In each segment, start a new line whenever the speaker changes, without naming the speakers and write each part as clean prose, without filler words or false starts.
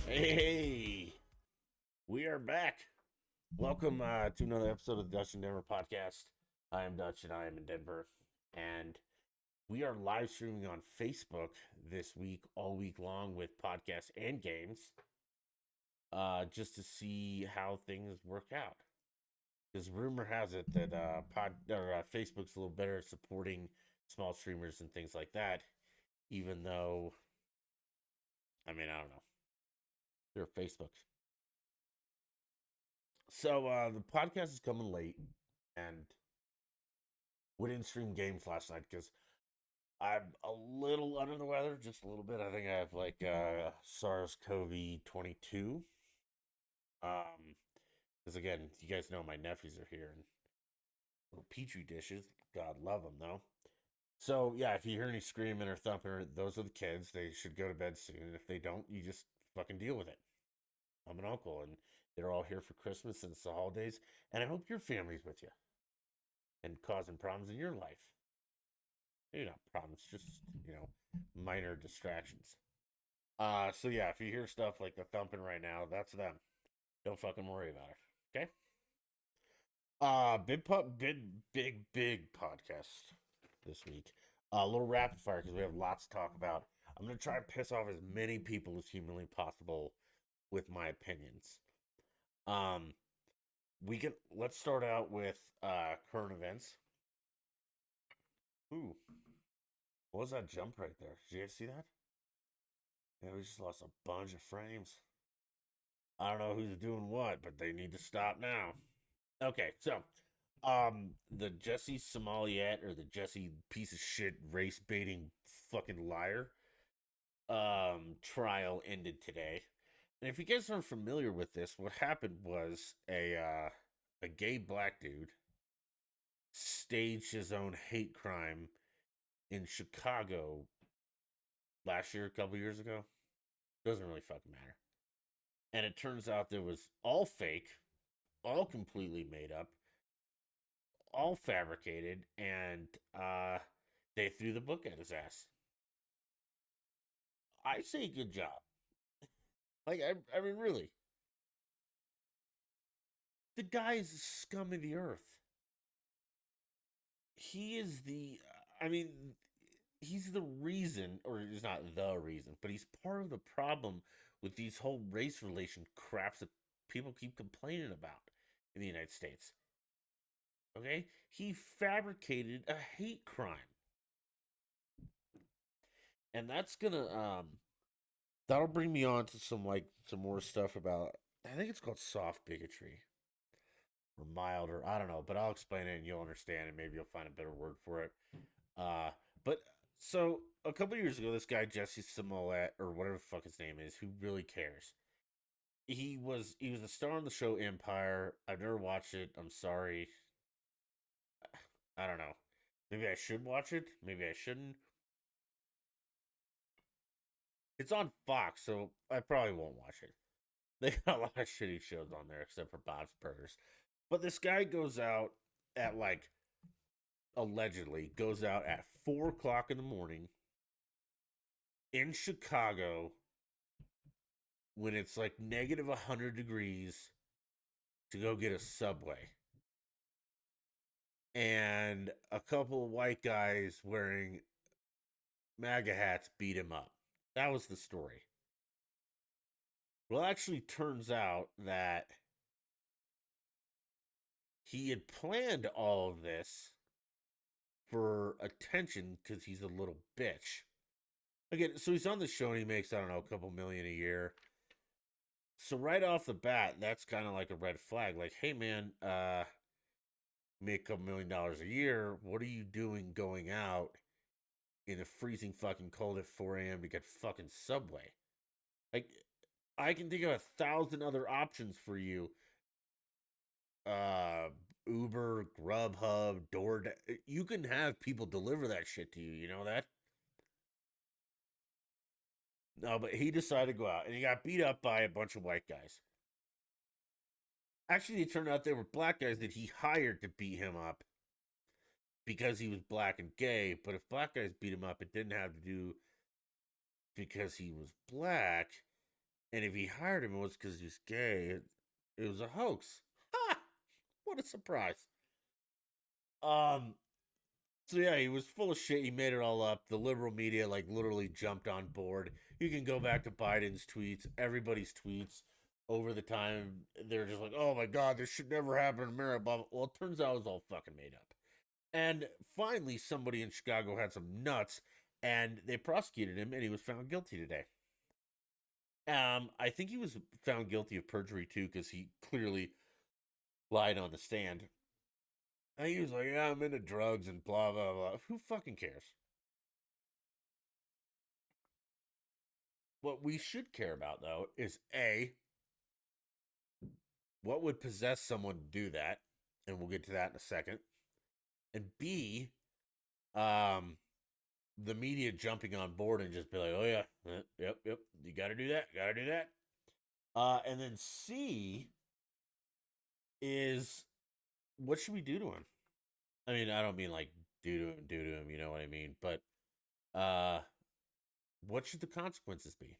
Hey, we are back. Welcome to another episode of the Dutch in Denver podcast. I am Dutch and I am in Denver. And we are live streaming on Facebook this week, all week long with podcasts and games, just to see how things work out. Because rumor has it that Facebook's a little better at supporting small streamers and things like that, even though, I don't know, they're Facebook. So the podcast is coming late, and we didn't stream games last night because I'm a little under the weather, just a little bit. I think I have like SARS-CoV-22. Because again, you guys know my nephews are here and little petri dishes. God love them though. So yeah, if you hear any screaming or thumping, those are the kids. They should go to bed soon. If they don't, you just fucking deal with it. I'm an uncle, and they're all here for Christmas and it's the holidays. And I hope your family's with you and causing problems in your life. Not problems, just minor distractions. So yeah, if you hear stuff like the thumping right now, that's them. Don't fucking worry about it. Okay. Big podcast this week. A little rapid fire because we have lots to talk about. I'm gonna try and piss off as many people as humanly possible with my opinions. Um, let's start out with current events. Ooh, what was that jump right there? Did you guys see that? Yeah, we just lost a bunch of frames. I don't know who's doing what, but they need to stop now. Okay, so the Jussie Smollette or the Jussie piece of shit race baiting fucking liar trial ended today. And if you guys aren't familiar with this, what happened was a gay black dude staged his own hate crime in Chicago last year, a couple years ago. Doesn't really fucking matter. And it turns out there was all fake, all completely made up, all fabricated, and they threw the book at his ass. I say good job. Like, I mean, really, the guy is the scum of the earth. He is I mean, he's the reason, or he's not the reason, but he's part of the problem with these whole race relation craps that people keep complaining about in the United States. Okay? He fabricated a hate crime. And that's gonna that'll bring me on to some more stuff about, I think it's called soft bigotry or mild, or I don't know, but I'll explain it and you'll understand and maybe you'll find a better word for it. Uh but so a couple years ago, this guy Jussie Smollette or whatever the fuck his name is, who really cares? He was the star on the show Empire. I've never watched it. I'm sorry. I don't know. Maybe I should watch it. Maybe I shouldn't. It's on Fox, so I probably won't watch it. They got a lot of shitty shows on there except for Bob's Burgers. But this guy goes out at like allegedly goes out at 4 o'clock in the morning in Chicago when it's like negative 100 degrees to go get a Subway. And a couple of white guys wearing MAGA hats beat him up. That was the story. Well, it actually turns out that he had planned all of this for attention because he's a little bitch. Again, so he's on the show and he makes, I don't know, a couple million a year. So right off the bat, that's kind of like a red flag. Like, hey man, make a couple $1 million a year. What are you doing going out in the freezing fucking cold at 4 a.m. to get fucking Subway? Like, I can think of 1,000 other options for you. Uh, Uber, Grubhub, DoorDash. You can have people deliver that shit to you. You know that? No, but he decided to go out and he got beat up by a bunch of white guys. Actually, it turned out they were black guys that he hired to beat him up because he was black and gay. But if black guys beat him up, it didn't have to do because he was black. And if he hired him, it was because he's gay. It was a hoax. Ha! What a surprise. Um, So yeah, he was full of shit. He made it all up. The liberal media like literally jumped on board. You can go back to Biden's tweets, everybody's tweets over the time. They're just like, "Oh my god, this should never happen in America." Blah, blah. Well, it turns out it was all fucking made up. And finally, somebody in Chicago had some nuts, and they prosecuted him, and he was found guilty today. I think he was found guilty of perjury too, because he clearly lied on the stand. And he was like, "Yeah, I'm into drugs and blah blah blah." Who fucking cares? What we should care about, though, is A, what would possess someone to do that? And we'll get to that in a second. And B, um, the media jumping on board and just be like, oh, yeah, yep, yep, you got to do that, got to do that. And then C is what should we do to him? I mean, I don't mean like do to him, you know what I mean? But uh, what should the consequences be?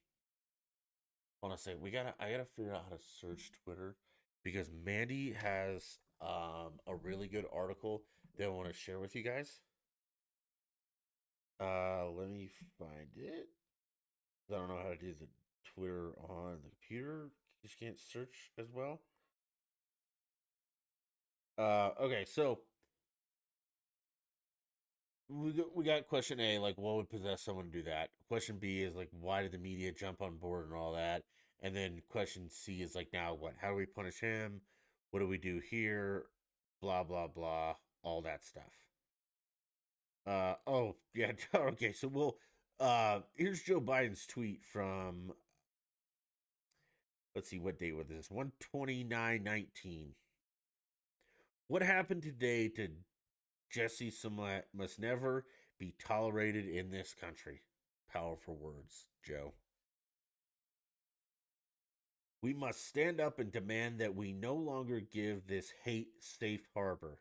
Hold on a second. I gotta figure out how to search Twitter because Mandy has a really good article that I want to share with you guys. Let me find it. I don't know how to do the Twitter on the computer. You just can't search as well. Okay, so we got question A, like what would possess someone to do that? Question B is like why did the media jump on board and all that? And then question C is like now what? How do we punish him? What do we do here? Blah blah blah, all that stuff. Oh yeah, okay. So we'll here's Joe Biden's tweet from let's see what date was this? 129/19. What happened today to Jussie Smollette must never be tolerated in this country. Powerful words, Joe. We must stand up and demand that we no longer give this hate safe harbor.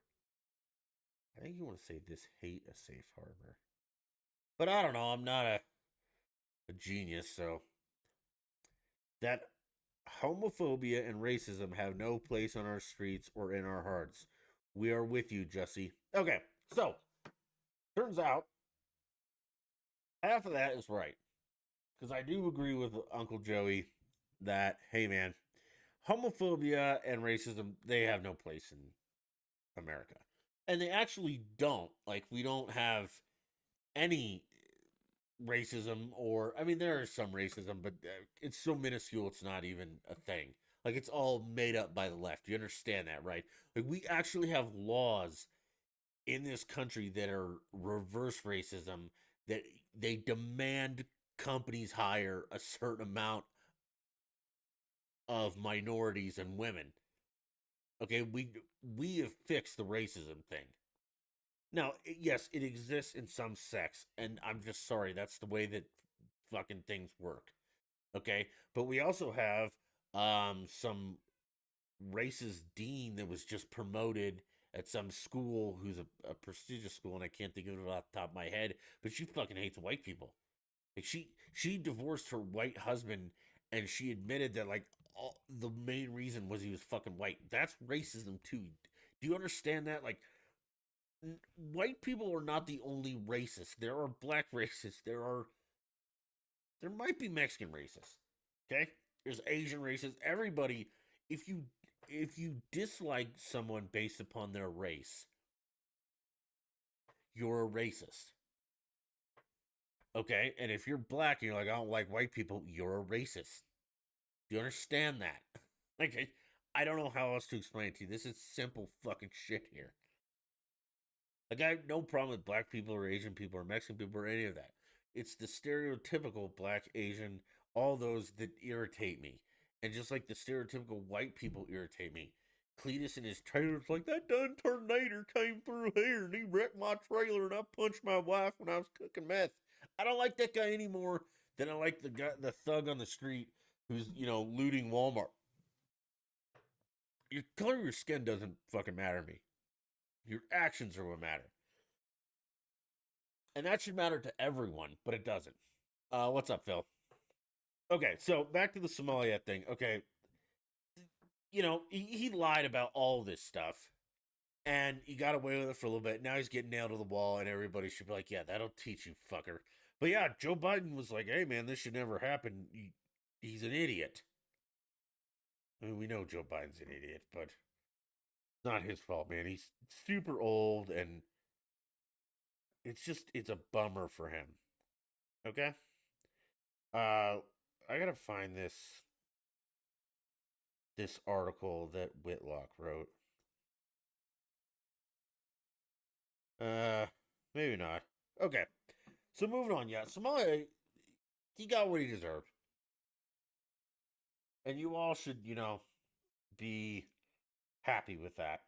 I think you want to say this hate a safe harbor. But I don't know. I'm not a genius, so that homophobia and racism have no place on our streets or in our hearts. We are with you, Jussie. Okay, so turns out half of that is right. Because I do agree with Uncle Joey that, hey man, homophobia and racism, they have no place in America. And they actually don't. Like, we don't have any racism, or, I mean, there is some racism, but it's so minuscule, it's not even a thing. Like, it's all made up by the left. You understand that, right? Like, we actually have laws in this country that are reverse racism, that they demand companies hire a certain amount of minorities and women. Okay, we have fixed the racism thing. Now, yes, it exists in some sects, and I'm just sorry, that's the way that fucking things work. Okay, but we also have some racist dean that was just promoted at some school who's a prestigious school, and I can't think of it off the top of my head, but she fucking hates white people. Like she divorced her white husband, and she admitted that like the main reason was he was fucking white. That's racism too. Do you understand that? Like white people are not the only racist. There are black racists. There might be Mexican racists. Okay? There's Asian racists. Everybody if you dislike someone based upon their race, you're a racist. Okay? And if you're black and you're like, I don't like white people, you're a racist. Do you understand that? Like, I don't know how else to explain it to you. This is simple fucking shit here. Like, I have no problem with black people or Asian people or Mexican people or any of that. It's the stereotypical black, Asian, all those that irritate me. And just like the stereotypical white people irritate me. Cletus and his trailer's like, that done tornado came through here and he wrecked my trailer and I punched my wife when I was cooking meth. I don't like that guy anymore than I like the thug on the street who's, looting Walmart. Your color of your skin doesn't fucking matter to me. Your actions are what matter. And that should matter to everyone, but it doesn't. What's up, Phil? Okay, so back to the Somalia thing. Okay, he lied about all this stuff, and he got away with it for a little bit. Now he's getting nailed to the wall, and everybody should be like, "Yeah, that'll teach you, fucker." But yeah, Joe Biden was like, "Hey, man, this should never happen." He's an idiot. I mean, we know Joe Biden's an idiot, but it's not his fault, man. He's super old, and it's a bummer for him. Okay, I gotta find this article that Whitlock wrote. Uh, maybe not. Okay, so moving on. Yeah, Somalia, he got what he deserved, and you all should, be happy with that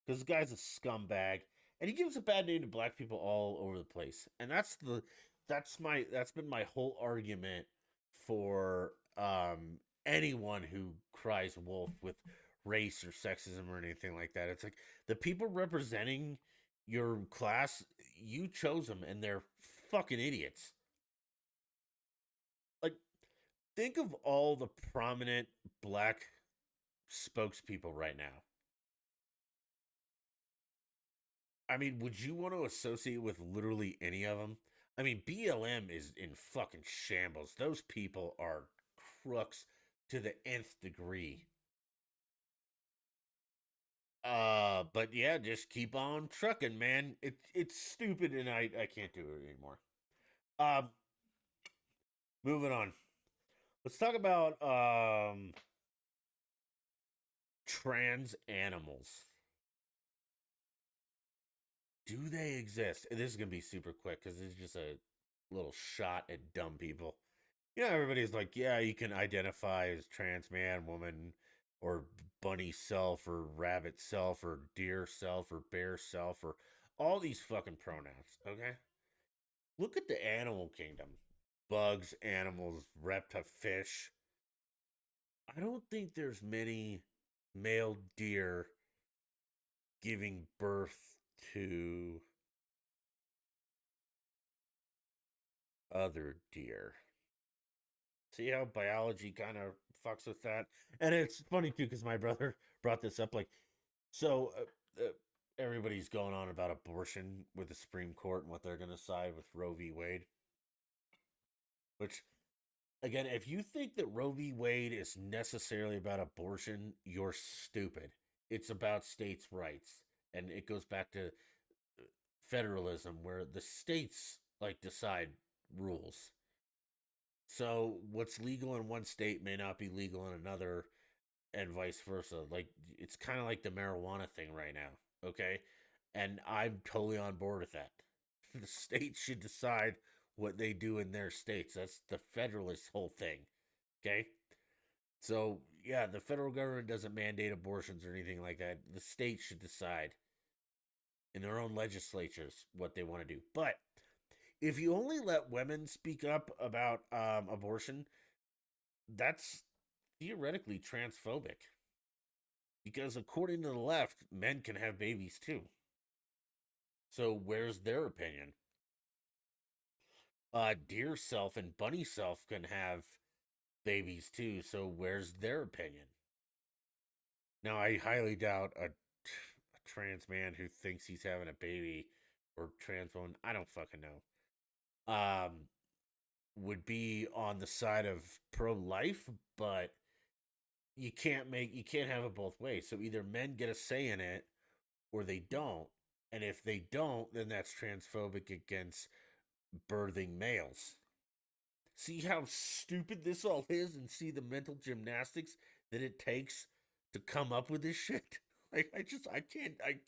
because the guy's a scumbag, and he gives a bad name to black people all over the place, and that's been my whole argument for anyone who cries wolf with race or sexism or anything like that. It's like the people representing your class, you chose them, and they're fucking idiots. Like, think of all the prominent black spokespeople right now. I mean, would you want to associate with literally any of them? I mean, BLM is in fucking shambles. Those people are crooks to the nth degree. But yeah, just keep on trucking, man. It's stupid, and I can't do it anymore. Um, moving on. Let's talk about trans animals. Do they exist? And this is gonna be super quick because it's just a little shot at dumb people. Everybody's like, yeah, you can identify as trans man, woman, or bunny self, or rabbit self, or deer self, or bear self, or all these fucking pronouns, okay? Look at the animal kingdom: bugs, animals, reptile, fish. I don't think there's many male deer giving birth to other deer. See how biology kind of fucks with that? And it's funny too because my brother brought this up. Like, so everybody's going on about abortion with the Supreme Court and what they're going to side with Roe v. Wade. Which, again, if you think that Roe v. Wade is necessarily about abortion, you're stupid. It's about states' rights, and it goes back to federalism, where the states like decide rules. So what's legal in one state may not be legal in another, and vice versa. Like, it's kind of like the marijuana thing right now, okay? And I'm totally on board with that. The states should decide what they do in their states. That's the federalist whole thing, okay? So, yeah, the federal government doesn't mandate abortions or anything like that. The states should decide in their own legislatures what they want to do. But if you only let women speak up about abortion, that's theoretically transphobic. Because according to the left, men can have babies too. So where's their opinion? Deer self and bunny self can have babies too. So where's their opinion? Now, I highly doubt a trans man who thinks he's having a baby, or trans woman, I don't fucking know, would be on the side of pro life, but you can't have it both ways. So either men get a say in it or they don't. And if they don't, then that's transphobic against birthing males. See how stupid this all is, and see the mental gymnastics that it takes to come up with this shit. Like, I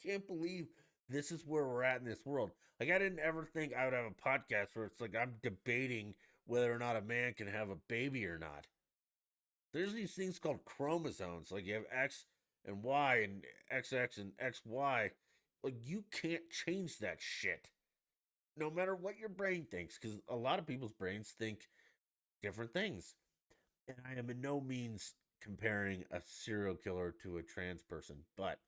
can't believe this is where we're at in this world. Like, I didn't ever think I would have a podcast where it's like I'm debating whether or not a man can have a baby or not. There's these things called chromosomes. Like, you have X and Y and XX and XY. Like, you can't change that shit. No matter what your brain thinks, because a lot of people's brains think different things. And I am in no means comparing a serial killer to a trans person, but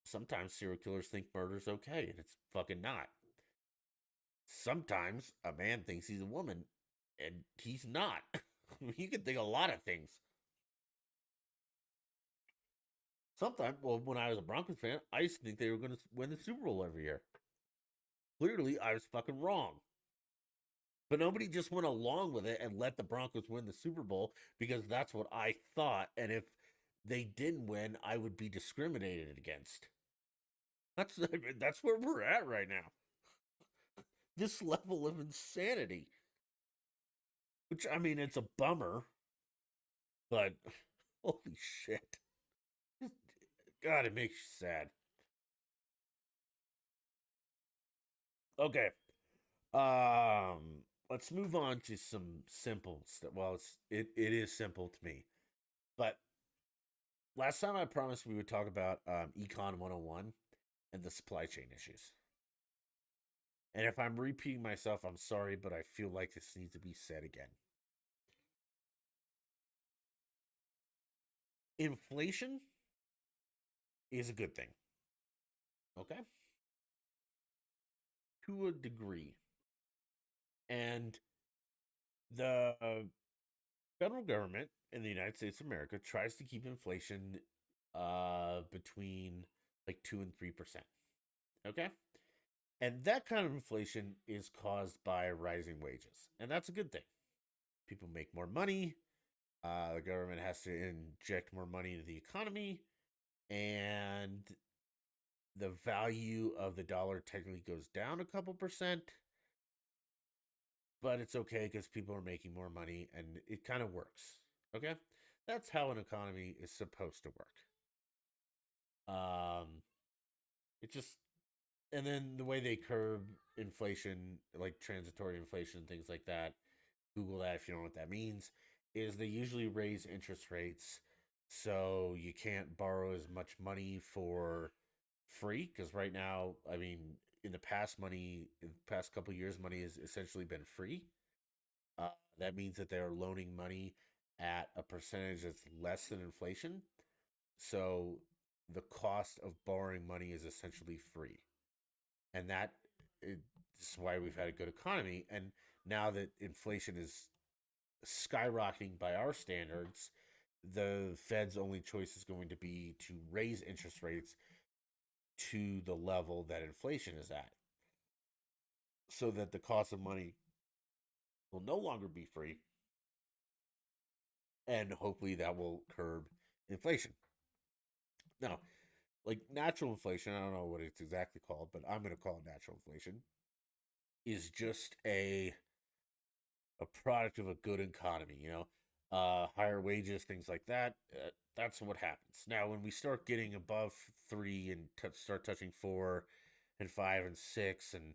sometimes serial killers think murder's okay, and it's fucking not. Sometimes a man thinks he's a woman, and he's not. You can think a lot of things. Sometimes, well, when I was a Broncos fan, I used to think they were going to win the Super Bowl every year. Clearly, I was fucking wrong. But nobody just went along with it and let the Broncos win the Super Bowl because that's what I thought. And if they didn't win, I would be discriminated against. That's where we're at right now. This level of insanity. Which I mean, it's a bummer, but holy shit. God, it makes you sad. Okay. Let's move on to some simple stuff. Well, it is simple to me. But last time I promised we would talk about econ 101 and the supply chain issues. And if I'm repeating myself, I'm sorry, but I feel like this needs to be said again. Inflation is a good thing, okay? To a degree. And the federal government in the United States of America tries to keep inflation between like 2 and 3%. Okay? And that kind of inflation is caused by rising wages. And that's a good thing. People make more money. The government has to inject more money into the economy. And the value of the dollar technically goes down a couple percent. But it's okay because people are making more money and it kind of works. Okay? That's how an economy is supposed to work. Um, it just and then the way they curb inflation, like transitory inflation, things like that. Google that if you don't know what that means. Is they usually raise interest rates so you can't borrow as much money for free because right now, I mean, in the past couple years, money has essentially been free. Uh, that means that they're loaning money at a percentage that's less than inflation. So the cost of borrowing money is essentially free. And that is why we've had a good economy. And now that inflation is skyrocketing by our standards, the Fed's only choice is going to be to raise interest rates to the level that inflation is at so that the cost of money will no longer be free. And hopefully that will curb inflation. Now, like natural inflation, I don't know what it's exactly called, but I'm going to call it natural inflation, is just a product of a good economy, higher wages, things like that. That's what happens. Now, when we start getting above three and start touching four and five and six and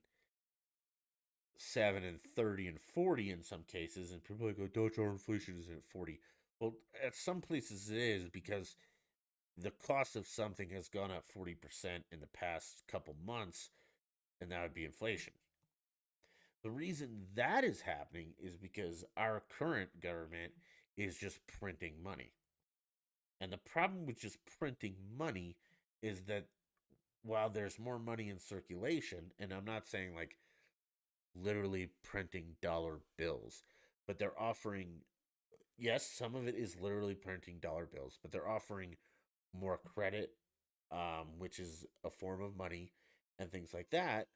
seven and 30 and 40 in some cases, and people like, oh, Dutch our inflation is at 40. Well, at some places it is because the cost of something has gone up 40% in the past couple months, and that would be inflation. The reason that is happening is because our current government is just printing money. And the problem with just printing money is that while there's more money in circulation, and I'm not saying like literally printing dollar bills, but they're offering, yes, some of it is literally printing dollar bills, but they're offering more credit, which is a form of money, and things like that.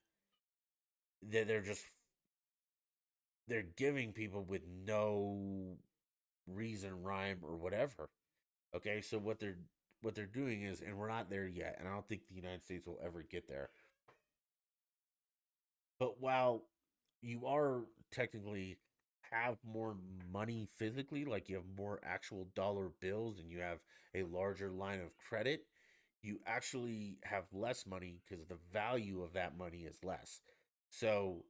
They're just they're giving people with no reason, rhyme, or whatever. Okay, so what they're doing is, and we're not there yet, and I don't think the United States will ever get there. But while you are technically have more money physically, like you have more actual dollar bills and you have a larger line of credit, you actually have less money because the value of that money is less. So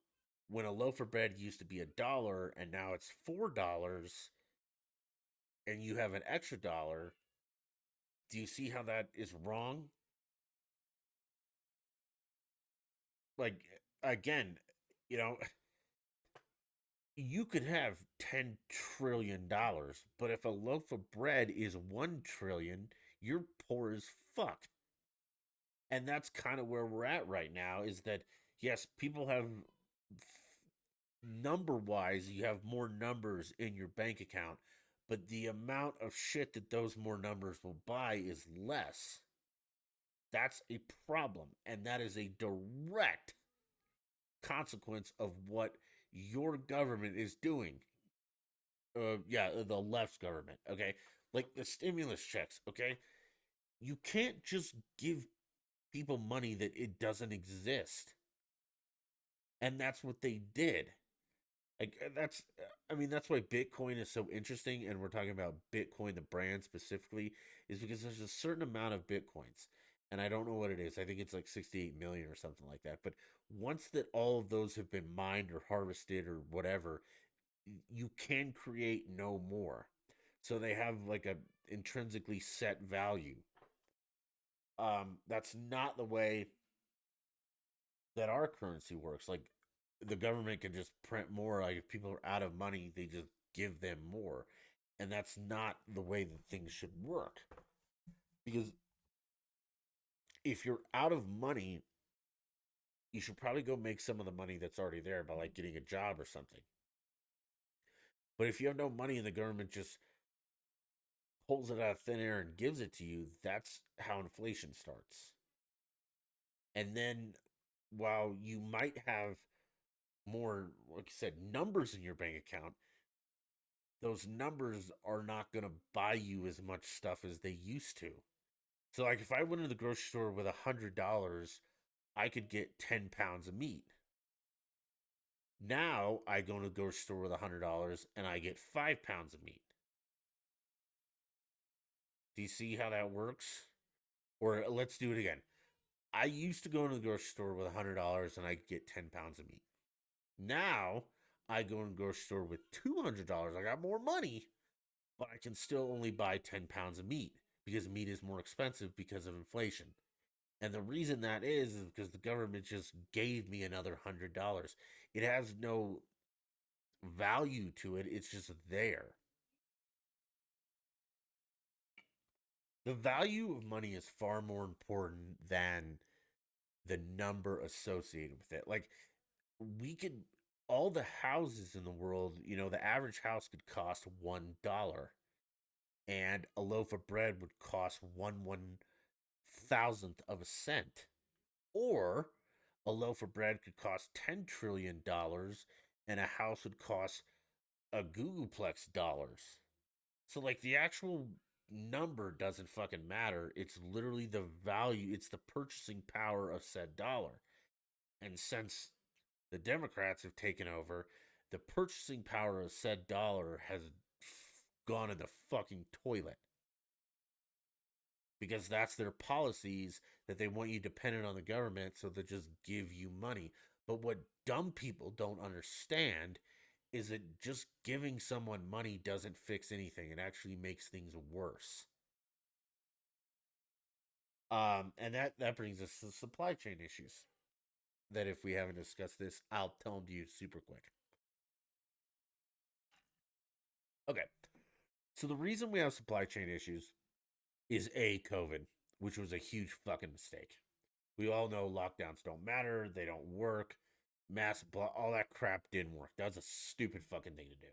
when a loaf of bread used to be $1 and now it's $4 and you have an extra dollar, do you see how that is wrong? Like again, you know, you could have $10 trillion, but if a loaf of bread is 1 trillion, you're poor as fuck. And that's kind of where we're at right now is that yes, people have number wise, you have more numbers in your bank account, but the amount of shit that those more numbers will buy is less. That's a problem. And that is a direct consequence of what your government is doing. Yeah, the left's government. Okay. Like the stimulus checks. Okay. You can't just give people money that it doesn't exist. And that's what they did. Like I mean, that's why Bitcoin is so interesting, and we're talking about Bitcoin, the brand specifically, is because there's a certain amount of Bitcoins, and I don't know what it is. I think it's like 68 million or something like that. But once that all of those have been mined or harvested or whatever, you can create no more. So they have like a intrinsically set value. That's not the way that our currency works. Like the government can just print more. Like if people are out of money, they just give them more. And that's not the way that things should work. Because if you're out of money, you should probably go make some of the money that's already there by like getting a job or something. But if you have no money and the government just pulls it out of thin air and gives it to you, that's how inflation starts. And then while you might have more, like I said, numbers in your bank account, those numbers are not going to buy you as much stuff as they used to. So, like, if I went to the grocery store with $100, I could get 10 pounds of meat. Now I go to the grocery store with $100 and I get 5 pounds of meat. Do you see how that works? Or let's do it again. I used to go to the grocery store with $100 and I could get 10 pounds of meat. Now I go in the grocery store with $200. I got more money, but I can still only buy 10 pounds of meat because meat is more expensive because of inflation. And the reason that is because the government just gave me another $100. It has no value to it, it's just there. The value of money is far more important than the number associated with it. Like, we could, all the houses in the world, the average house could cost $1, and a loaf of bread would cost 1/1000th of a cent. Or a loaf of bread could cost $10 trillion and a house would cost a googolplex dollars. So like the actual number doesn't fucking matter. It's literally the value, it's the purchasing power of said dollar. And since the Democrats have taken over, the purchasing power of said dollar has gone in the fucking toilet because that's their policies that they want you dependent on the government so they just give you money. But what dumb people don't understand is that just giving someone money doesn't fix anything. It actually makes things worse. And that brings us to supply chain issues. That if we haven't discussed this, I'll tell them to you super quick. Okay, so the reason we have supply chain issues is COVID, which was a huge fucking mistake. We all know lockdowns don't matter, they don't work, all that crap didn't work. That was a stupid fucking thing to do.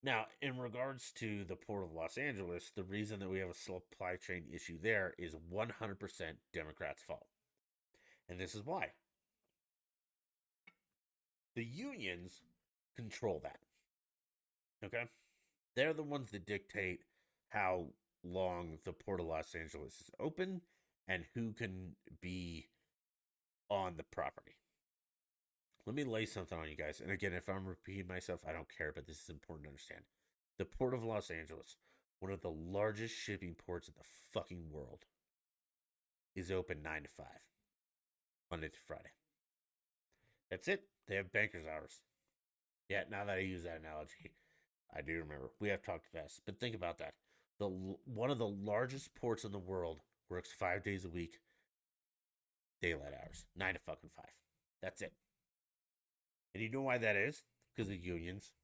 Now, in regards to the Port of Los Angeles, the reason that we have a supply chain issue there is 100% Democrats' fault. And this is why. The unions control that. Okay? They're the ones that dictate how long the Port of Los Angeles is open and who can be on the property. Let me lay something on you guys. And again, if I'm repeating myself, I don't care, but this is important to understand. The Port of Los Angeles, one of the largest shipping ports in the fucking world, is open 9 to 5, Monday through Friday. That's it. They have banker's hours. Yeah, now that I use that analogy, I do remember. We have talked fast, but think about that. One of the largest ports in the world works 5 days a week, daylight hours, 9 to fucking 5. That's it. And you know why that is? Because of unions.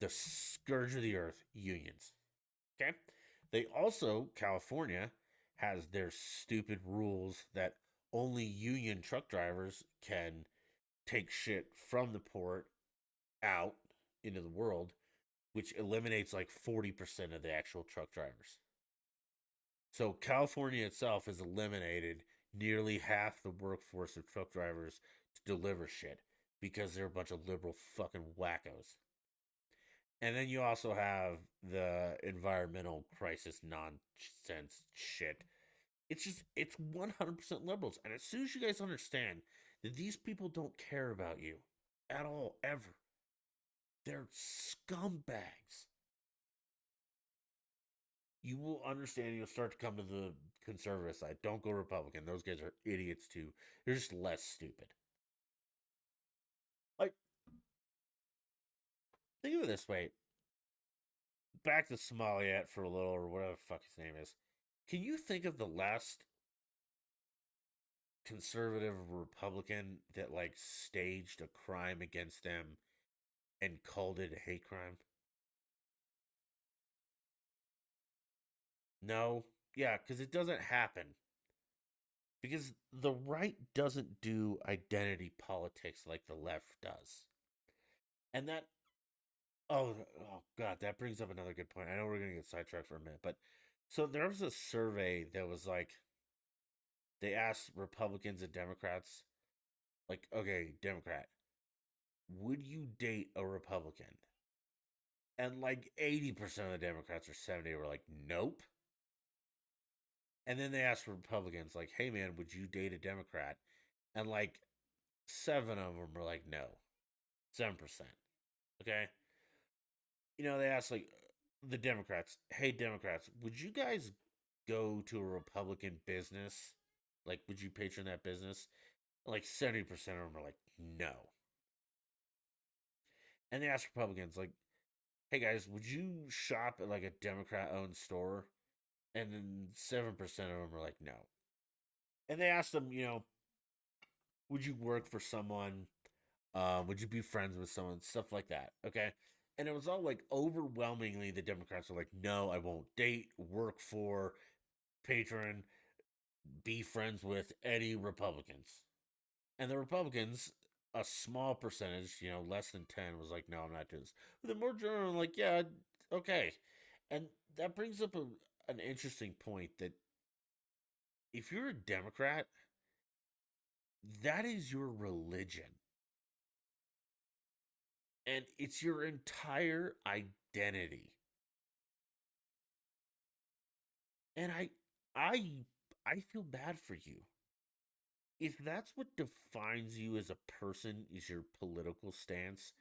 The scourge of the earth, unions. Okay? They also, California, has their stupid rules that only union truck drivers can take shit from the port out into the world, which eliminates like 40% of the actual truck drivers. So California itself has eliminated nearly half the workforce of truck drivers to deliver shit because they're a bunch of liberal fucking wackos. And then you also have the environmental crisis nonsense shit. It's 100% liberals. And as soon as you guys understand that these people don't care about you at all, ever, they're scumbags. You will understand. You'll start to come to the conservative side. Don't go Republican. Those guys are idiots too. They're just less stupid. Like, think of it this way. Back to Smollette for a little, or whatever the fuck his name is. Can you think of the last conservative Republican that like staged a crime against them and called it a hate crime? No. Yeah, because it doesn't happen. Because the right doesn't do identity politics like the left does. And that, oh God, that brings up another good point. I know we're going to get sidetracked for a minute, but so there was a survey that was like, they asked Republicans and Democrats, like, okay, Democrat, would you date a Republican? And like 80% of the Democrats or 70 were like, nope. And then they asked Republicans, like, hey man, would you date a Democrat? And like seven of them were like, no. 7%. Okay. They asked like the Democrats, hey Democrats, would you guys go to a Republican business? Like, would you patron that business? Like 70% of them are like, no. And they asked Republicans, like, hey guys, would you shop at like a Democrat owned store? And then 7% of them are like, no. And they asked them, would you work for someone? Would you be friends with someone? Stuff like that. Okay. And it was all like overwhelmingly the Democrats are like, no, I won't date, work for, patron, be friends with any Republicans. And the Republicans, a small percentage, less than 10, was like, no, I'm not doing this. But the more general, like, yeah, okay. And that brings up an interesting point that if you're a Democrat, that is your religion. And it's your entire identity. And I I feel bad for you. If that's what defines you as a person is your political stance,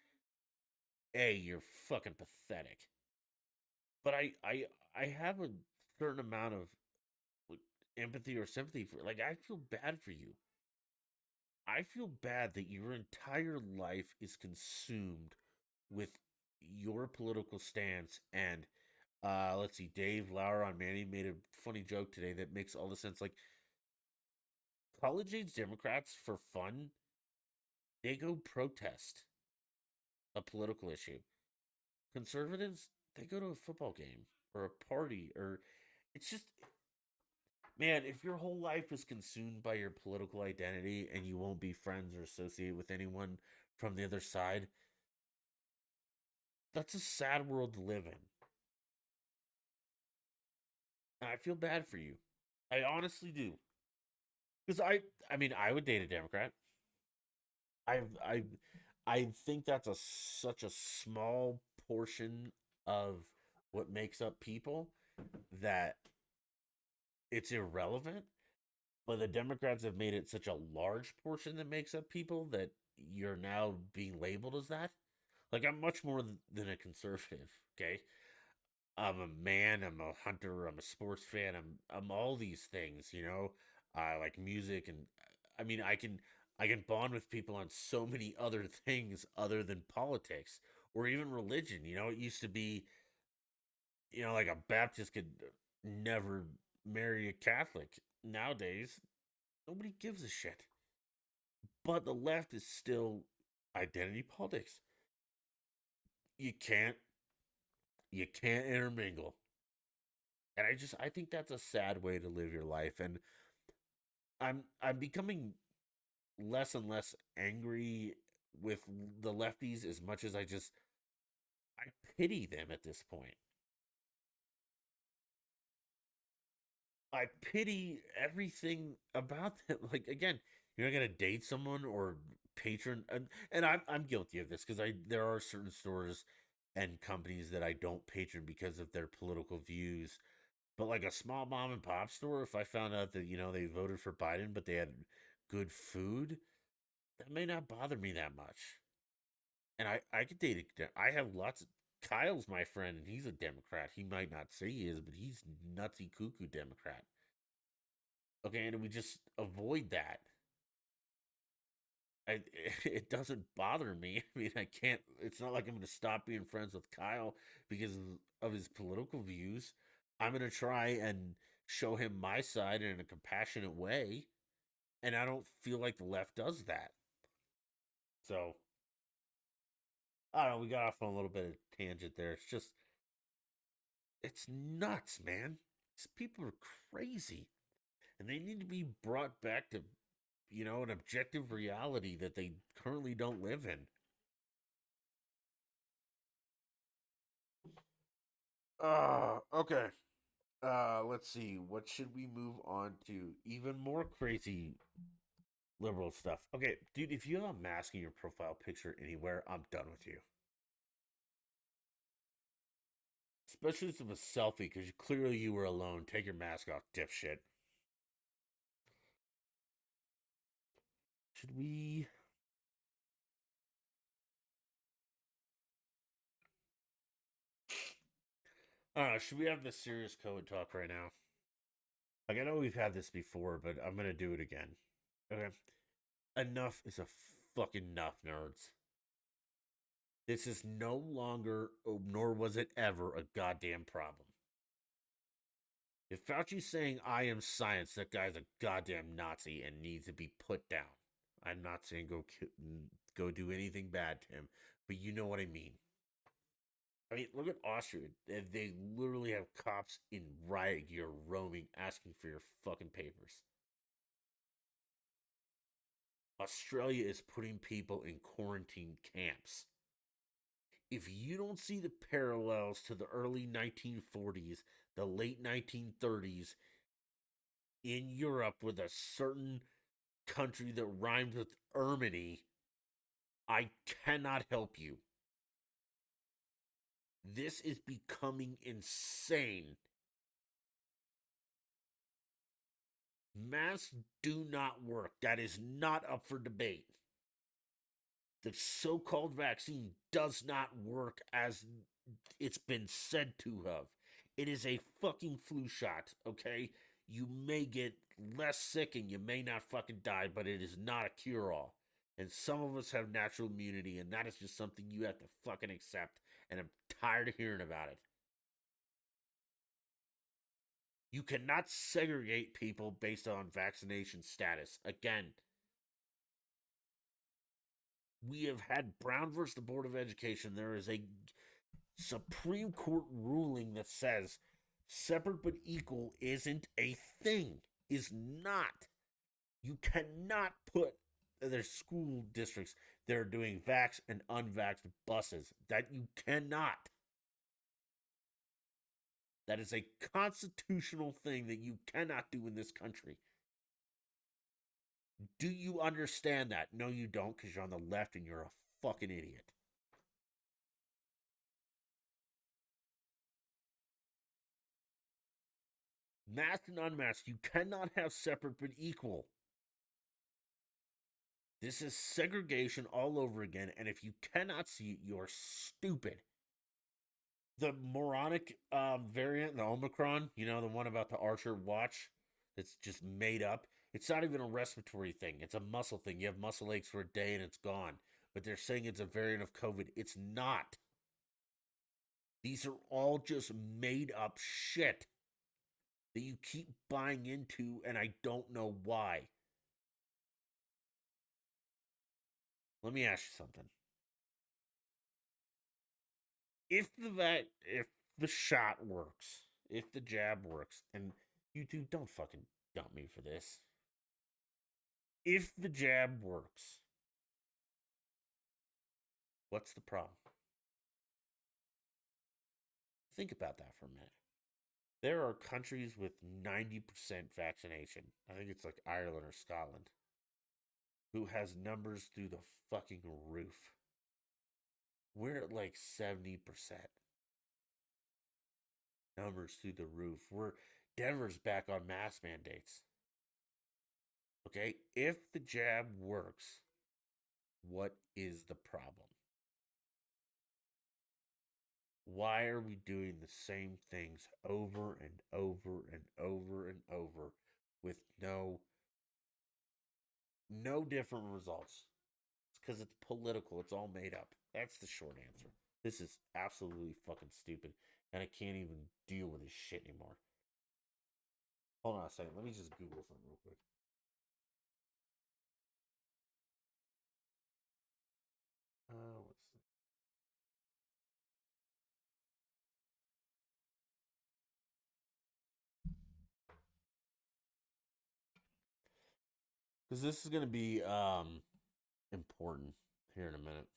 A, you're fucking pathetic. But I have a certain amount of like, empathy or sympathy for like I feel bad for you. I feel bad that your entire life is consumed with your political stance and let's see, Dave Lauer on Manny made a funny joke today that makes all the sense. Like college age Democrats for fun, they go protest a political issue. Conservatives, they go to a football game or a party or it's just man, if your whole life is consumed by your political identity and you won't be friends or associate with anyone from the other side, that's a sad world to live in. And I feel bad for you. I honestly do. Because I mean, I would date a Democrat. I I I think that's such a small portion of what makes up people that it's irrelevant. But the Democrats have made it such a large portion that makes up people that you're now being labeled as that. Like I'm much more than a conservative. Okay, I'm a man. I'm a hunter. I'm a sports fan. I'm all these things. I like music, and I mean I can bond with people on so many other things other than politics or even religion. It used to be like a Baptist could never marry a Catholic. Nowadays, nobody gives a shit. But the left is still identity politics. You can't intermingle. And I think that's a sad way to live your life. And I'm becoming less and less angry with the lefties as much as I pity them at this point. I pity everything about them. Like again, you're not gonna date someone or patron, and I'm guilty of this because I there are certain stores and companies that I don't patron because of their political views. But like a small mom and pop store, if I found out that they voted for Biden but they had good food, that may not bother me that much. And I could date I have lots of Kyle's my friend and he's a Democrat. He might not say he is, but he's nutsy cuckoo Democrat. Okay, and we just avoid that. I, it doesn't bother me. I mean, I can't. It's not like I'm going to stop being friends with Kyle because of his political views. I'm going to try and show him my side in a compassionate way, and I don't feel like the left does that. So I don't know. We got off on a little bit of tangent there. It's nuts, man. These people are crazy, and they need to be brought back to an objective reality that they currently don't live in. Okay. Let's see. What should we move on to? Even more crazy liberal stuff. Okay, dude, if you have a mask in your profile picture anywhere, I'm done with you. Especially if it's a selfie, because clearly you were alone. Take your mask off, dipshit. Should we? I don't know. Should we have the serious COVID talk right now? Like I know we've had this before, but I'm gonna do it again. Okay. Enough is a fucking enough, nerds. This is no longer, nor was it ever, a goddamn problem. If Fauci's saying I am science, that guy's a goddamn Nazi and needs to be put down. I'm not saying go do anything bad to him, but you know what I mean. I mean, look at Austria. They literally have cops in riot gear roaming, asking for your fucking papers. Australia is putting people in quarantine camps. If you don't see the parallels to the early 1940s, the late 1930s in Europe with a certain country that rhymes with Erminy, I cannot help you. This is becoming insane. Masks do not work. That is not up for debate. The so called vaccine does not work as it's been said to have. It is a fucking flu shot, okay? You may get less sick and you may not fucking die, but it is not a cure all. And some of us have natural immunity, and that is just something you have to fucking accept. And I'm tired of hearing about it. You cannot segregate people based on vaccination status. Again, we have had Brown versus the Board of Education. There is a Supreme Court ruling that says separate but equal isn't a thing, is not. You cannot put there's school districts that are doing vax and unvaxxed buses. That you cannot. That is a constitutional thing that you cannot do in this country. Do you understand that? No, you don't, because you're on the left and you're a fucking idiot. Masked and unmasked, you cannot have separate but equal. This is segregation all over again, and if you cannot see it, you're stupid. The moronic variant, the Omicron, the one about the Archer watch that's just made up. It's not even a respiratory thing, it's a muscle thing. You have muscle aches for a day and it's gone. But they're saying it's a variant of COVID. It's not. These are all just made up shit that you keep buying into, and I don't know why. Let me ask you something. If the shot works, if the jab works, and you two don't fucking dump me for this. If the jab works, what's the problem? Think about that for a minute. There are countries with 90% vaccination. I think it's like Ireland or Scotland, who has numbers through the fucking roof. We're at like 70%. Numbers through the roof. Denver's back on mask mandates. Okay? If the jab works, what is the problem? Why are we doing the same things over and over and over and over with no different results? It's because it's political. It's all made up. That's the short answer. This is absolutely fucking stupid, and I can't even deal with this shit anymore. Hold on a second. Let me just Google something real quick. What's because this is going to be important here in a minute.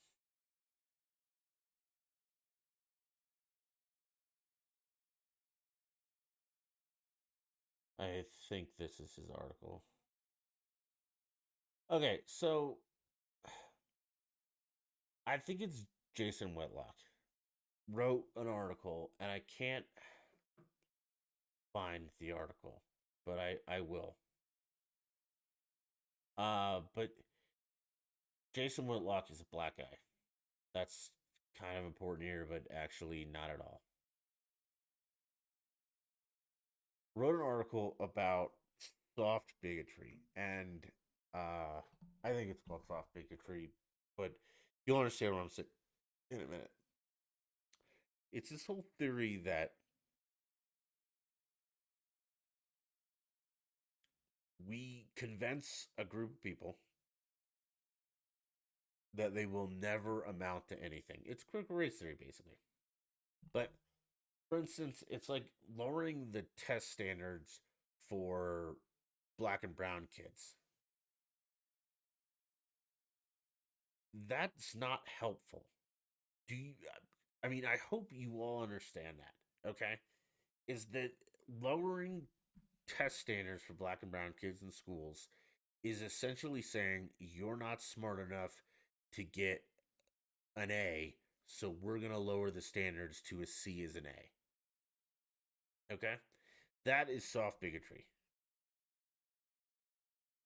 I think this is his article. Okay, so I think it's Jason Whitlock wrote an article, and I can't find the article, but I will. But Jason Whitlock is a black guy. That's kind of important here, but actually not at all. Wrote an article about soft bigotry, and I think it's called soft bigotry, but you'll understand what I'm saying in a minute. It's this whole theory that we convince a group of people that they will never amount to anything. It's critical race theory, basically. But for instance, it's like lowering the test standards for black and brown kids. That's not helpful. Do you? I mean, I hope you all understand that. Okay, is that lowering test standards for black and brown kids in schools is essentially saying you're not smart enough to get an A, so we're going to lower the standards to a C as an A. Okay? That is soft bigotry.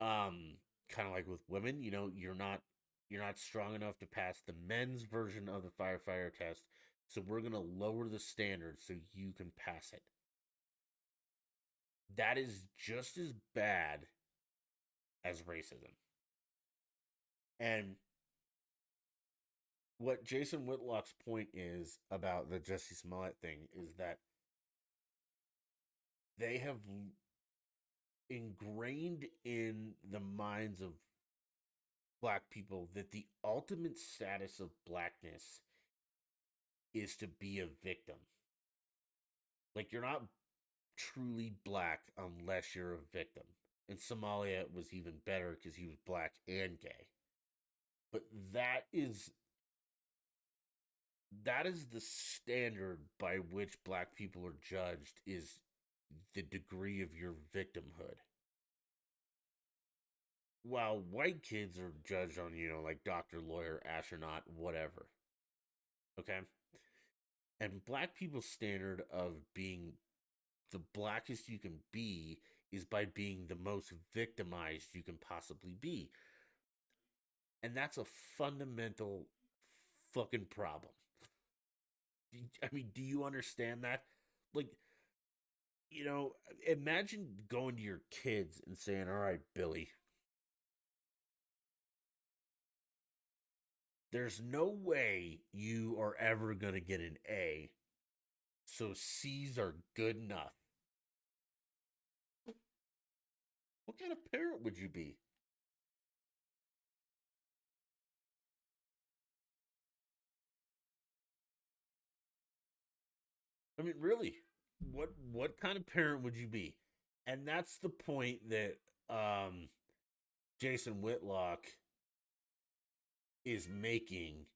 Kind of like with women, you're not strong enough to pass the men's version of the firefighter test, so we're going to lower the standards so you can pass it. That is just as bad as racism. And what Jason Whitlock's point is about the Jussie Smollette thing is that they have ingrained in the minds of black people that the ultimate status of blackness is to be a victim. Like, you're not truly black unless you're a victim. And Somalia was even better because he was black and gay. But that is the standard by which black people are judged, is the degree of your victimhood. While white kids are judged on, like doctor, lawyer, astronaut, whatever. Okay? And black people's standard of being the blackest you can be is by being the most victimized you can possibly be. And that's a fundamental fucking problem. I mean, do you understand that? Like, you know, imagine going to your kids and saying, "All right, Billy, there's no way you are ever going to get an A, so C's are good enough." What kind of parent would you be? I mean, really, what kind of parent would you be? And that's the point that Jason Whitlock is making.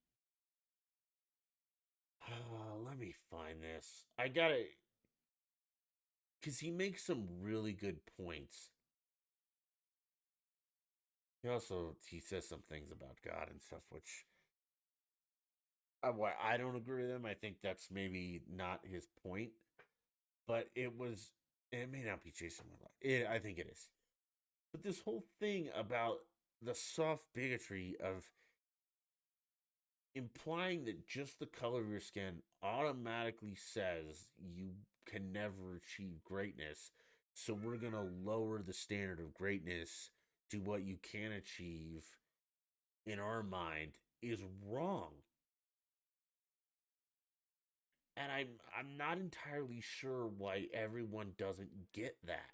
Let me find this. I gotta, because he makes some really good points. He says some things about God and stuff, which why I don't agree with him. I think that's maybe not his point, but it was. It may not be Jason Whitlock. I think it is. But this whole thing about the soft bigotry of implying that just the color of your skin automatically says you can never achieve greatness. So we're going to lower the standard of greatness to what you can achieve in our mind is wrong. And I'm not entirely sure why everyone doesn't get that.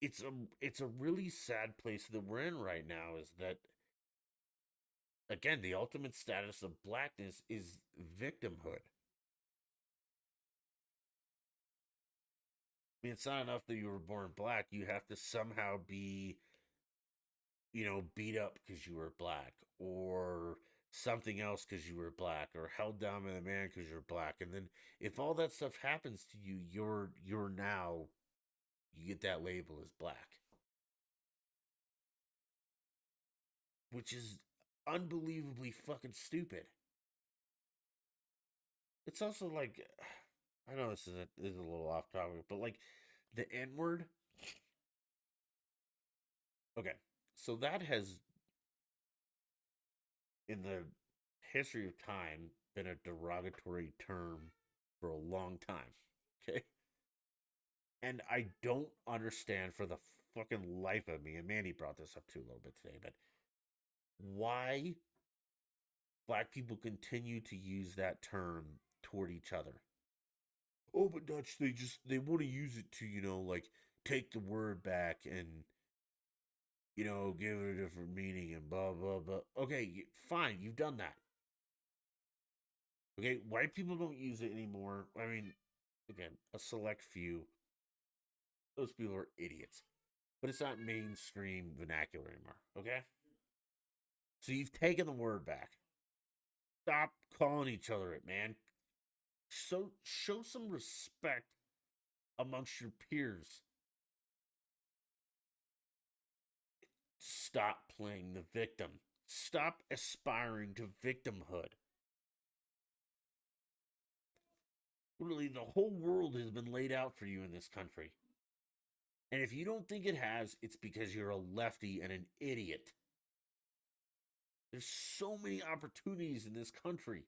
It's a really sad place that we're in right now is that again the ultimate status of blackness is victimhood. I mean, it's not enough that you were born black. You have to somehow be, beat up because you were black, or something else because you were black, or held down by the man because you're black. And then if all that stuff happens to you, you're now you get that label as black, which is unbelievably fucking stupid. It's also like I know this is a little off topic, but like the N word. Okay, so that has in the history of time been a derogatory term for a long time. Okay. And I don't understand for the fucking life of me, and Mandy brought this up too a little bit today, but why black people continue to use that term toward each other. Oh, but Dutch, they want to use it to, like take the word back and give it a different meaning and blah blah blah. Okay, fine, you've done that. Okay, white people don't use it anymore. I mean, again, a select few. Those people are idiots. But it's not mainstream vernacular anymore. Okay? So you've taken the word back. Stop calling each other it, man. So show some respect amongst your peers. Stop playing the victim. Stop aspiring to victimhood. Literally, the whole world has been laid out for you in this country. And if you don't think it has, it's because you're a lefty and an idiot. There's so many opportunities in this country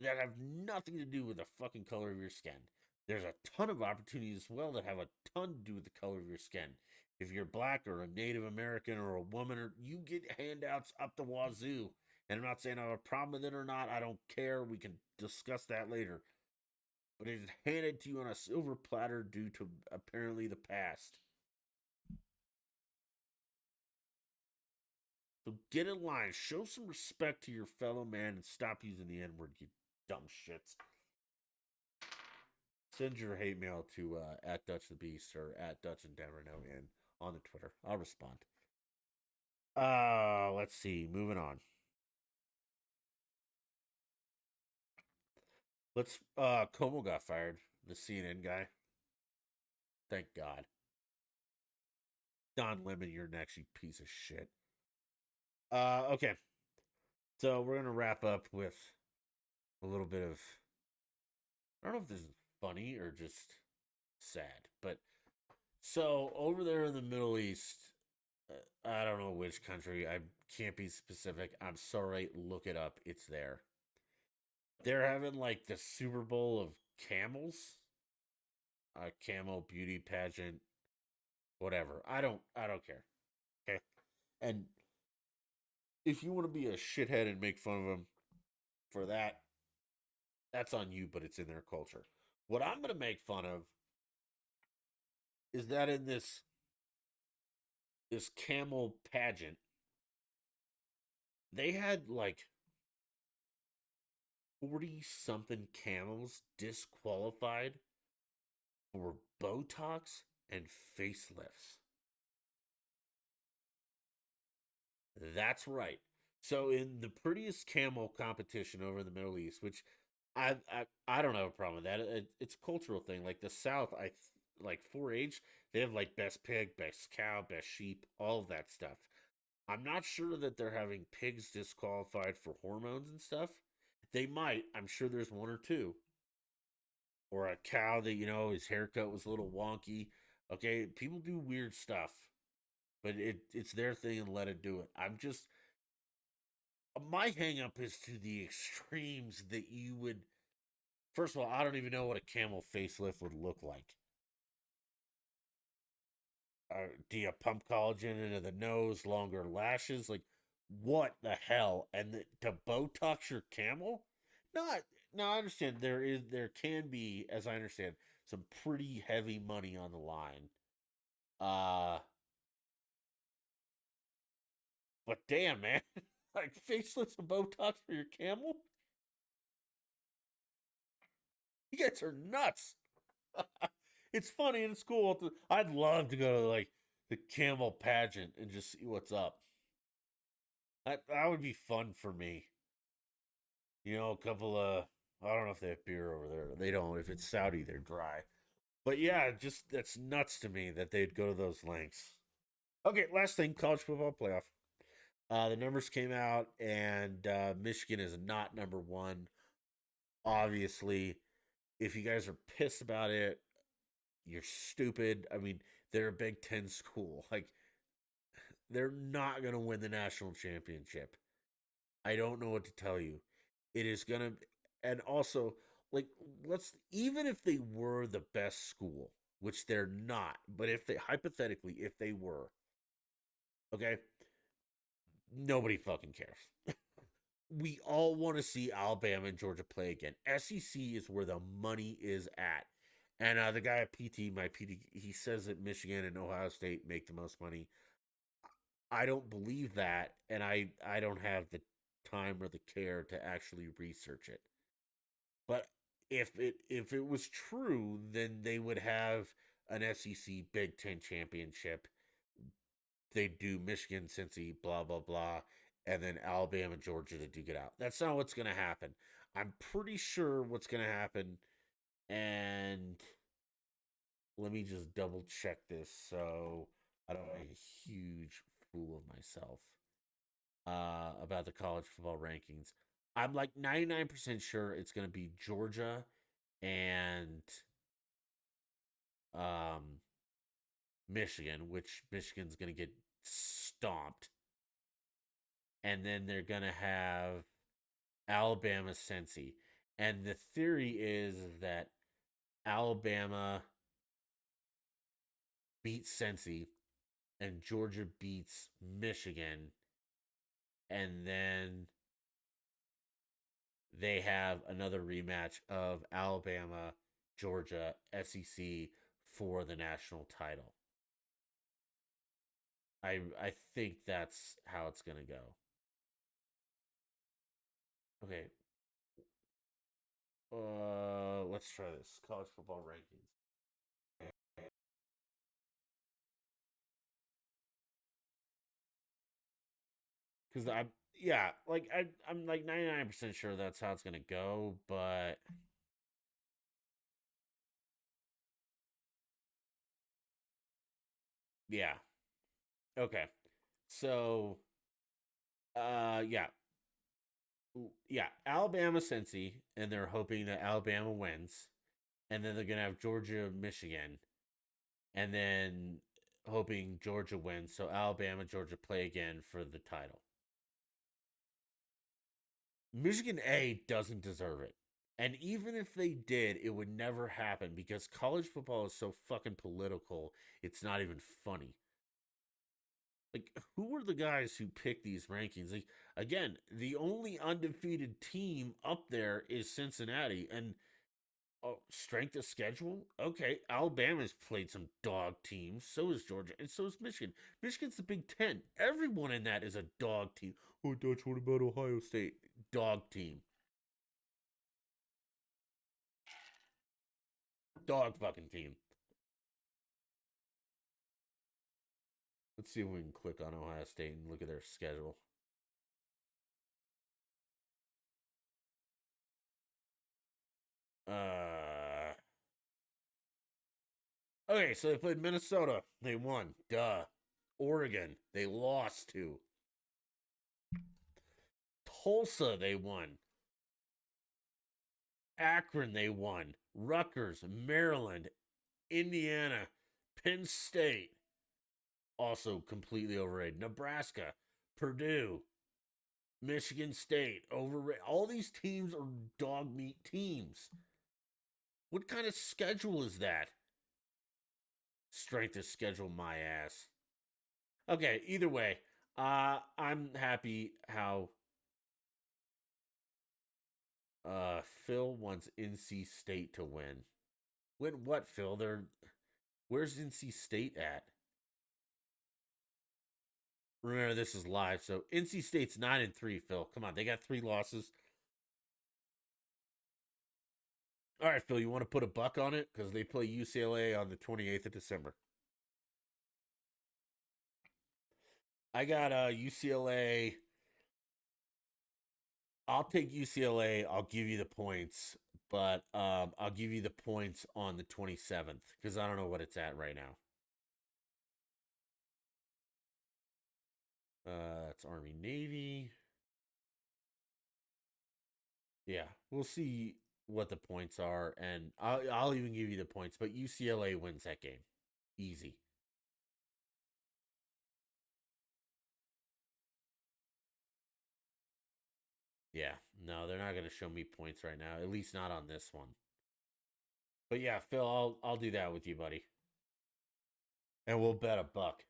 that have nothing to do with the fucking color of your skin. There's a ton of opportunities as well that have a ton to do with the color of your skin. If you're black or a Native American or a woman, or you get handouts up the wazoo. And I'm not saying I have a problem with it or not. I don't care. We can discuss that later. But it is handed to you on a silver platter due to apparently the past. So get in line. Show some respect to your fellow man and stop using the N word, you dumb shits. Send your hate mail to at Dutch the Beast or at Dutch and Denver No in on the Twitter. I'll respond. Let's see. Moving on. Let's Como got fired. The CNN guy. Thank God. Don Lemon, you're an actually piece of shit. Okay. So we're gonna wrap up with a little bit of I don't know if this is funny or just sad, but so over there in the Middle East, I don't know which country. I can't be specific. I'm sorry. Look it up. It's there. They're having like the Super Bowl of camels, a camel beauty pageant, whatever. I don't care. Okay. And if you want to be a shithead and make fun of them for that, that's on you. But it's in their culture. What I'm gonna make fun of is that in this camel pageant, they had like 40 something camels disqualified for Botox and facelifts. That's right. So in the prettiest camel competition over in the Middle East, which I don't have a problem with that. It's a cultural thing. Like the South, I like 4-H. They have like best pig, best cow, best sheep, all of that stuff. I'm not sure that they're having pigs disqualified for hormones and stuff. They might. I'm sure there's one or two. Or a cow that, his haircut was a little wonky. Okay, people do weird stuff, but it's their thing and let it do it. My hang up is to the extremes that you would. First of all, I don't even know what a camel facelift would look like. Do you pump collagen into the nose, longer lashes? Like, what the hell? And to Botox your camel? Not. Now I understand there can be, as I understand, some pretty heavy money on the line. Uh, but damn, man, like facelifts and Botox for your camel? You guys are nuts. It's funny and it's cool. I'd love to go to like the camel pageant and just see what's up. That would be fun for me. A couple of I don't know if they have beer over there. They don't. If it's Saudi, they're dry. But yeah, just that's nuts to me that they'd go to those lengths. Okay, last thing, college football playoff. The numbers came out, and Michigan is not number one. Obviously, if you guys are pissed about it, you're stupid. I mean, they're a Big Ten school. Like, they're not going to win the national championship. I don't know what to tell you. It is going to, and also, like, even if they were the best school, which they're not, but if they, hypothetically, if they were, okay, nobody fucking cares. We all want to see Alabama and Georgia play again. SEC is where the money is at. And the guy at my PT, he says that Michigan and Ohio State make the most money. I don't believe that, and I don't have the time or the care to actually research it. But if it was true, then they would have an SEC Big Ten championship. They do Michigan, Cincy, blah blah blah, and then Alabama, Georgia to duke it out. That's not what's going to happen. I'm pretty sure what's going to happen, and let me just double check this so I don't make a huge fool of myself about the college football rankings. I'm like 99% sure it's going to be Georgia and um, Michigan, which Michigan's going to get stomped. And then they're going to have Alabama, Cincy. And the theory is that Alabama beats Cincy and Georgia beats Michigan. And then they have another rematch of Alabama, Georgia, SEC for the national title. I think that's how it's gonna go. Okay, let's try this college football rankings because I'm like 99% sure that's how it's gonna go, but yeah, okay. So yeah, yeah, Alabama, Cincy, and they're hoping that Alabama wins, and then they're gonna have Georgia, Michigan, and then hoping Georgia wins. So Alabama, Georgia play again for the title. Michigan A doesn't deserve it. And even if they did, it would never happen because college football is so fucking political, it's not even funny. Like, who are the guys who pick these rankings? Like, again, the only undefeated team up there is Cincinnati. And oh, strength of schedule? Okay, Alabama's played some dog teams. So is Georgia, and so is Michigan. Michigan's the Big Ten. Everyone in that is a dog team. Oh, Dutch, what about Ohio State? Dog team. Dog fucking team. Let's see if we can click on Ohio State and look at their schedule. Uh, okay, so they played Minnesota. They won. Duh. Oregon. They lost to. Tulsa. They won. Akron. They won. Rutgers. Maryland. Indiana. Penn State. Also completely overrated. Nebraska. Purdue. Michigan State. Overrated. All these teams are dog meat teams. What kind of schedule is that? Strength of schedule, my ass. Okay, either way, I'm happy how Phil wants NC State to win. Win what, Phil? Where's NC State at? Remember, this is live, so NC State's 9-3. Phil, come on, they got 3 losses. All right, Phil, you want to put a buck on it because they play UCLA on the 28th of December. I got UCLA. I'll take UCLA. I'll give you the points, but I'll give you the points on the 27th because I don't know what it's at right now. It's Army Navy. Yeah, we'll see what the points are, and I'll even give you the points. But UCLA wins that game, easy. Yeah, no, they're not going to show me points right now. At least not on this one. But yeah, Phil, I'll do that with you, buddy, and we'll bet a buck.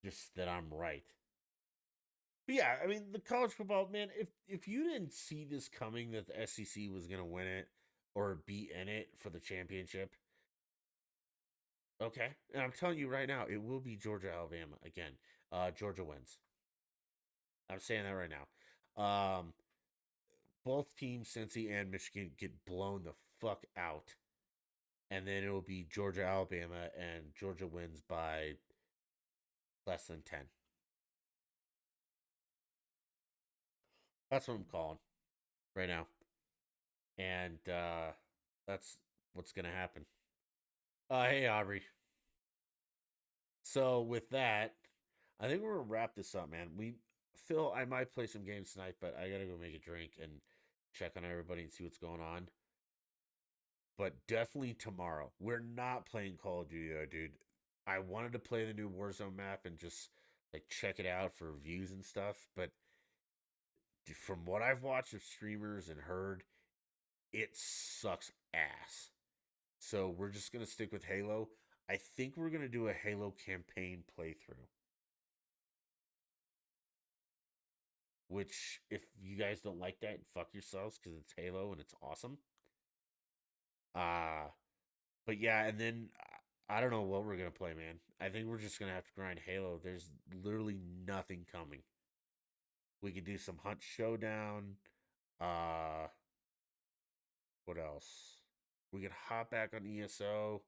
Just that I'm right. But yeah, I mean the college football man. If you didn't see this coming that the SEC was going to win it or be in it for the championship, okay, and I'm telling you right now, it will be Georgia Alabama again. Georgia wins. I'm saying that right now. Both teams, Cincy and Michigan, get blown the fuck out, and then it will be Georgia Alabama, and Georgia wins by less than 10. That's what I'm calling right now, and that's what's gonna happen. Hey Aubrey. So with that, I think we're gonna wrap this up, man. Phil, I might play some games tonight, but I gotta go make a drink and check on everybody and see what's going on. But definitely tomorrow. We're not playing Call of Duty though, dude. I wanted to play the new Warzone map and just like check it out for views and stuff, but from what I've watched of streamers and heard, it sucks ass. So we're just gonna stick with Halo. I think we're gonna do a Halo campaign playthrough. Which, if you guys don't like that, fuck yourselves because it's Halo and it's awesome. Uh but yeah, and then I don't know what we're gonna play, man. I think we're just gonna have to grind Halo. There's literally nothing coming. We could do some Hunt Showdown. Uh, what else? We could hop back on ESO.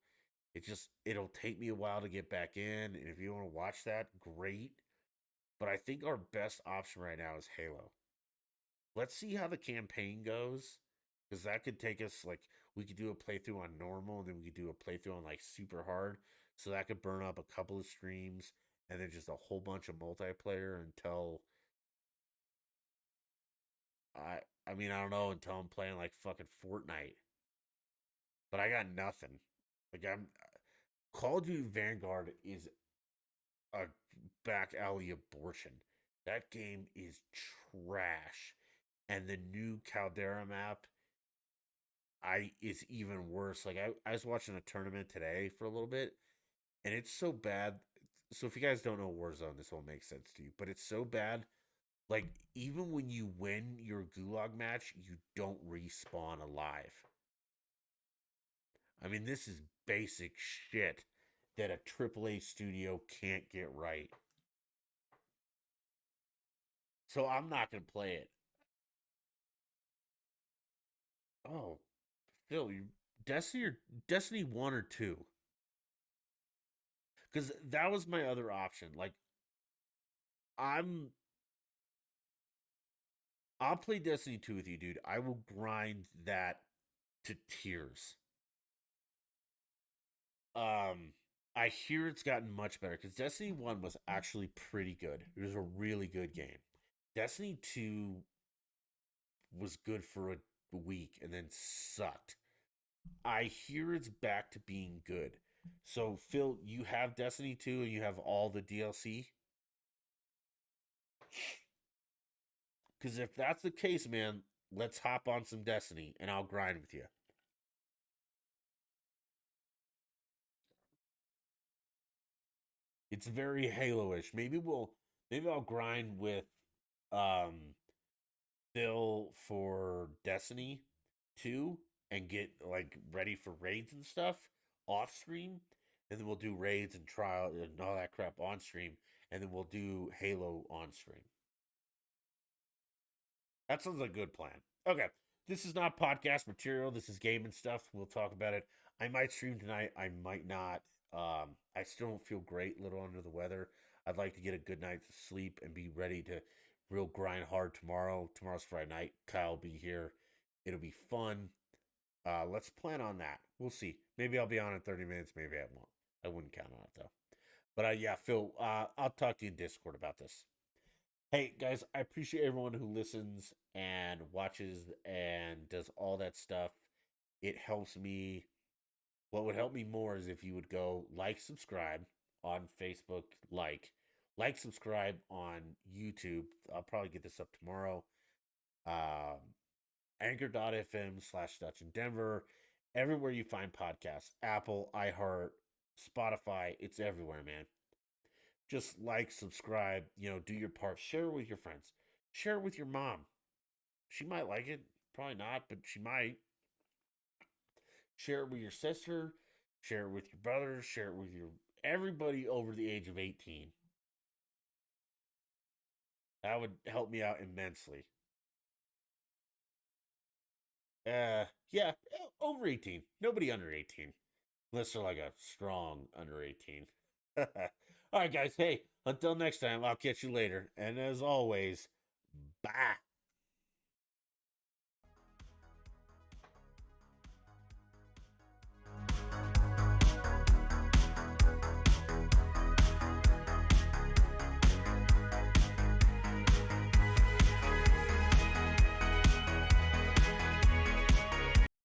It'll take me a while to get back in, and if you want to watch that, great. But I think our best option right now is Halo. Let's see how the campaign goes, because that could take us like we could do a playthrough on normal, and then we could do a playthrough on like super hard. So that could burn up a couple of streams, and then just a whole bunch of multiplayer until I mean I don't know until I'm playing like fucking Fortnite. But I got nothing. Like I'm Call of Duty Vanguard is a back alley abortion. That game is trash. And the new Caldera map I is even worse. Like I was watching a tournament today for a little bit, and it's so bad. So if you guys don't know Warzone, this won't make sense to you, but it's so bad. Like even when you win your gulag match, you don't respawn alive. I mean, this is basic shit that a AAA studio can't get right. So I'm not gonna play it. Oh, Phil, you Destiny or Destiny 1 or 2? Because that was my other option. Like, I'm I'll play Destiny 2 with you, dude. I will grind that to tears. Um, I hear it's gotten much better because Destiny 1 was actually pretty good. It was a really good game. Destiny 2 was good for a week and then sucked. I hear it's back to being good. So, Phil, you have Destiny 2 and you have all the DLC? Because if that's the case, man, let's hop on some Destiny and I'll grind with you. It's very Halo-ish. Maybe I'll grind with um Phil for Destiny 2 and get like ready for raids and stuff off stream. And then we'll do raids and trial and all that crap on stream. And then we'll do Halo on stream. That sounds like a good plan. Okay. This is not podcast material. This is gaming stuff. We'll talk about it. I might stream tonight. I might not. I still don't feel great, a little under the weather. I'd like to get a good night's sleep and be ready to real grind hard tomorrow. Tomorrow's Friday night. Kyle will be here. It'll be fun. Let's plan on that. We'll see. Maybe I'll be on in 30 minutes. Maybe I won't. I wouldn't count on it though. But yeah, Phil, I'll talk to you in Discord about this. Hey guys, I appreciate everyone who listens and watches and does all that stuff. It helps me. What would help me more is if you would go like, subscribe on Facebook, subscribe on YouTube. I'll probably get this up tomorrow. Um, Anchor.fm/ Dutch in Denver. Everywhere you find podcasts, Apple, iHeart, Spotify, it's everywhere, man. Just like, subscribe, do your part. Share it with your friends. Share it with your mom. She might like it. Probably not, but she might. Share it with your sister. Share it with your brother. Share it with your everybody over the age of 18. That would help me out immensely. Yeah, over 18. Nobody under 18. Unless they're like a strong under 18. All right, guys. Hey, until next time, I'll catch you later. And as always, bye.